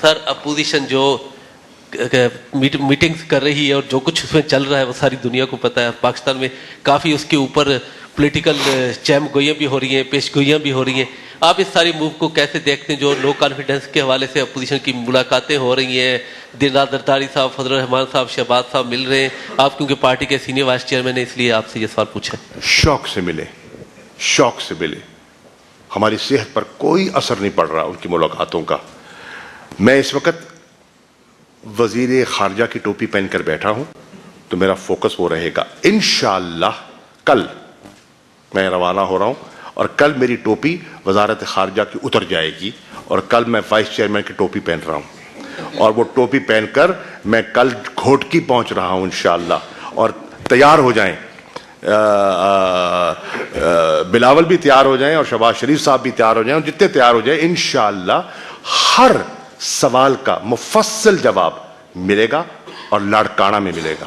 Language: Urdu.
سر اپوزیشن جو میٹنگز کر رہی ہے اور جو کچھ اس میں چل رہا ہے وہ ساری دنیا کو پتہ ہے. پاکستان میں کافی اس کے اوپر پولیٹیکل چیم گوئیاں بھی ہو رہی ہیں, پیش گوئیاں بھی ہو رہی ہیں. آپ اس ساری موو کو کیسے دیکھتے ہیں جو نو کانفیڈنس کے حوالے سے اپوزیشن کی ملاقاتیں ہو رہی ہیں, دلناد زرداری صاحب, فضل الرحمان صاحب, شہباز صاحب مل رہے ہیں, آپ کیونکہ پارٹی کے سینئر وائس چیئرمین ہیں اس لیے آپ سے یہ سوال پوچھا. شوق سے ملے, شوق سے ملے. ہماری صحت پر کوئی اثر نہیں پڑ رہا ان کی ملاقاتوں کا. میں اس وقت وزیر خارجہ کی ٹوپی پہن کر بیٹھا ہوں تو میرا فوکس وہ رہے گا. انشاءاللہ کل میں روانہ ہو رہا ہوں اور کل میری ٹوپی وزارت خارجہ کی اتر جائے گی اور کل میں وائس چیئرمین کی ٹوپی پہن رہا ہوں اور وہ ٹوپی پہن کر میں کل گھوٹکی پہنچ رہا ہوں انشاءاللہ. اور تیار ہو جائیں, بلاول بھی تیار ہو جائیں اور شہباز شریف صاحب بھی تیار ہو جائیں, اور جتنے تیار ہو جائیں انشاءاللہ ہر سوال کا مفصل جواب ملے گا اور لاڑکانہ میں ملے گا.